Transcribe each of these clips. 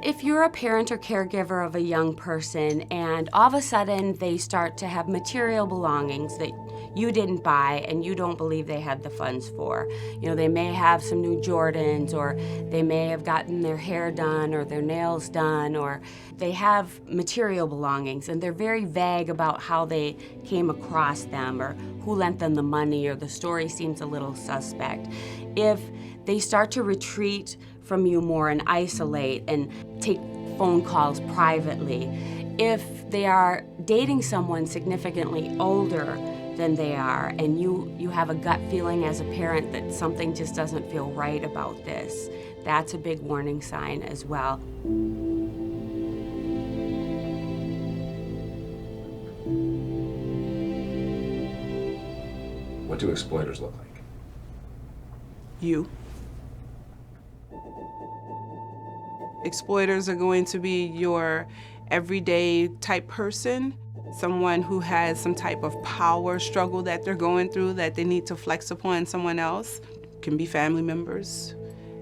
If you're a parent or caregiver of a young person and all of a sudden they start to have material belongings that you didn't buy and you don't believe they had the funds for. You know, they may have some new Jordans, or they may have gotten their hair done or their nails done, or they have material belongings and they're very vague about how they came across them or who lent them the money, or the story seems a little suspect. If they start to retreat from you more and isolate and take phone calls privately, if they are dating someone significantly older than they are, and you have a gut feeling as a parent that something just doesn't feel right about this, that's a big warning sign as well. What do exploiters look like? You. Exploiters are going to be your everyday type person, someone who has some type of power struggle that they're going through that they need to flex upon someone else. It can be family members,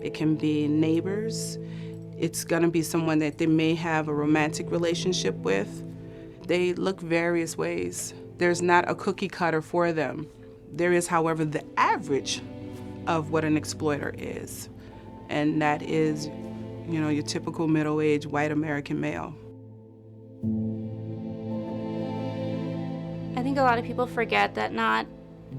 it can be neighbors, it's gonna be someone that they may have a romantic relationship with. They look various ways. There's not a cookie cutter for them. There is, however, the average of what an exploiter is, and that is, you know, your typical middle-aged white American male. I think a lot of people forget that not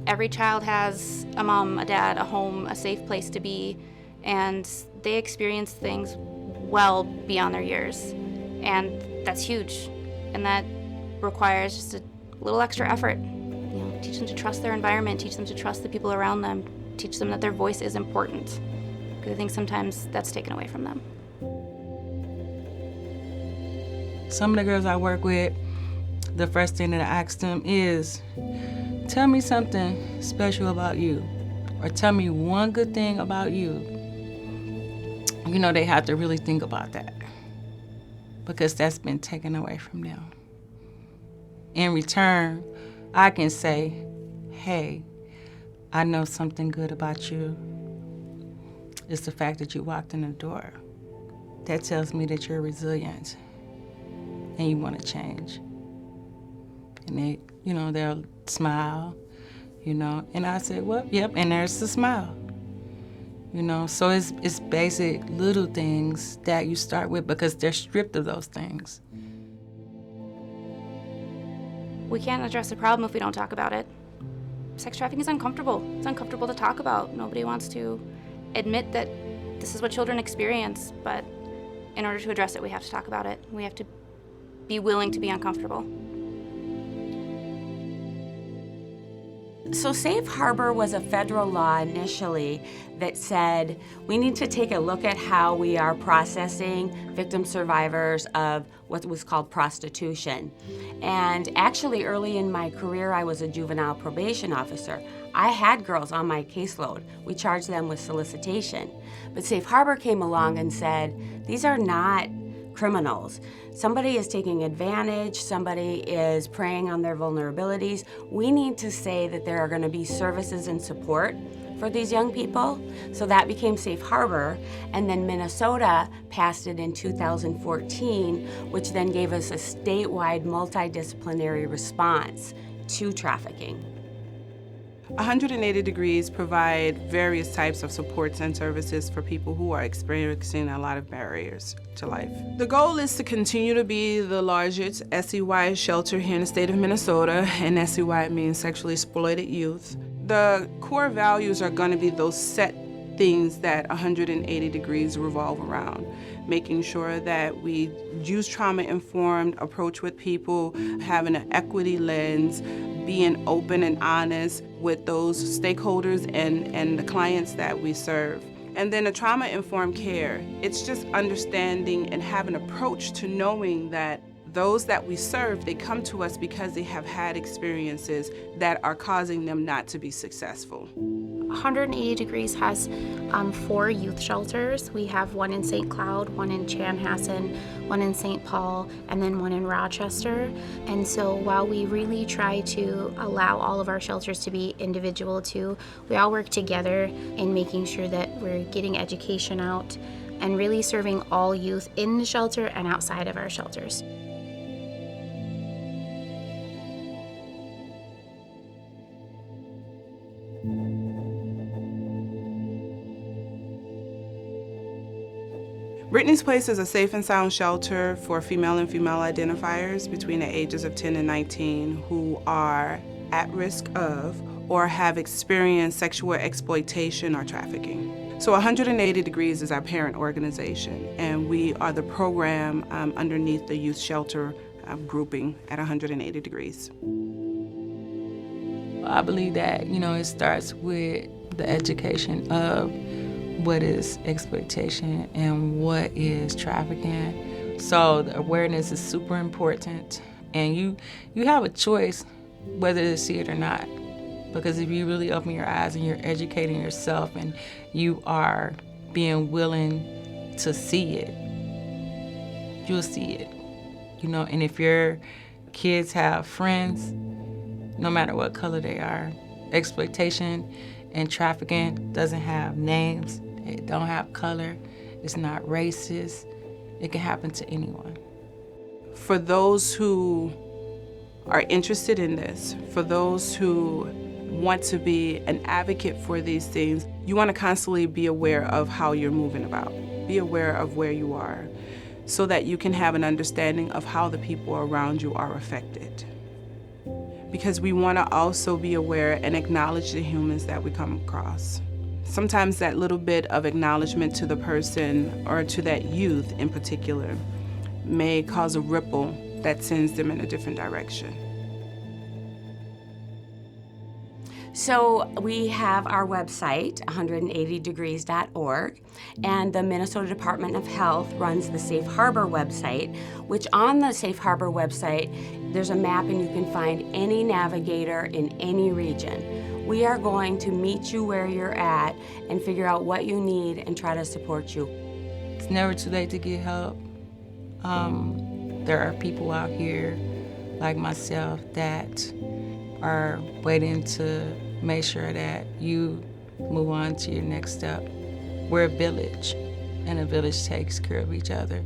every child has a mom, a dad, a home, a safe place to be, and they experience things well beyond their years. And that's huge, and that requires just a little extra effort. You know, teach them to trust their environment, teach them to trust the people around them, teach them that their voice is important, because I think sometimes that's taken away from them. Some of the girls I work with, the first thing that I ask them is, tell me something special about you, or tell me one good thing about you. You know, they have to really think about that, because that's been taken away from them. In return, I can say, hey, I know something good about you. It's the fact that you walked in the door. That tells me that you're resilient and you want to change. And they, you know, they'll smile, you know, and I say, well, yep, and there's the smile. You know, so it's basic little things that you start with, because they're stripped of those things. We can't address the problem if we don't talk about it. Sex trafficking is uncomfortable. It's uncomfortable to talk about. Nobody wants to admit that this is what children experience, but in order to address it, we have to talk about it. We have to be willing to be uncomfortable. So Safe Harbor was a federal law initially that said we need to take a look at how we are processing victim survivors of what was called prostitution. And actually early in my career, I was a juvenile probation officer. I had girls on my caseload. We charged them with solicitation. But Safe Harbor came along and said, these are not criminals. Somebody is taking advantage, somebody is preying on their vulnerabilities. We need to say that there are going to be services and support for these young people. So that became Safe Harbor, and then Minnesota passed it in 2014, which then gave us a statewide multidisciplinary response to trafficking. 180 Degrees provide various types of supports and services for people who are experiencing a lot of barriers to life. The goal is to continue to be the largest SEY shelter here in the state of Minnesota, and SEY means sexually exploited youth. The core values are going to be those set things that 180 Degrees revolve around. Making sure that we use trauma-informed approach with people, having an equity lens, being open and honest with those stakeholders and the clients that we serve. And then a trauma-informed care, it's just understanding and having an approach to knowing that those that we serve, they come to us because they have had experiences that are causing them not to be successful. 180 Degrees has 4 youth shelters. We have one in St. Cloud, one in Chanhassen, one in St. Paul, and then one in Rochester. And so while we really try to allow all of our shelters to be individual too, we all work together in making sure that we're getting education out and really serving all youth in the shelter and outside of our shelters. Brittany's Place is a safe and sound shelter for female and female identifiers between the ages of 10 and 19 who are at risk of or have experienced sexual exploitation or trafficking. So 180 Degrees is our parent organization, and we are the program underneath the youth shelter grouping at 180 Degrees. I believe that, it starts with the education of what is exploitation and what is trafficking. So the awareness is super important, and you have a choice whether to see it or not. Because if you really open your eyes and you're educating yourself and you are being willing to see it, you'll see it. And if your kids have friends, no matter what color they are, exploitation and trafficking doesn't have names, it don't have color, it's not racist, it can happen to anyone. For those who are interested in this, for those who want to be an advocate for these things, you want to constantly be aware of how you're moving about. Be aware of where you are so that you can have an understanding of how the people around you are affected. Because we want to also be aware and acknowledge the humans that we come across. Sometimes that little bit of acknowledgement to the person or to that youth in particular may cause a ripple that sends them in a different direction. So we have our website, 180degrees.org, and the Minnesota Department of Health runs the Safe Harbor website, which on the Safe Harbor website, there's a map and you can find any navigator in any region. We are going to meet you where you're at and figure out what you need and try to support you. It's never too late to get help. There are people out here like myself that are waiting to make sure that you move on to your next step. We're a village, and a village takes care of each other.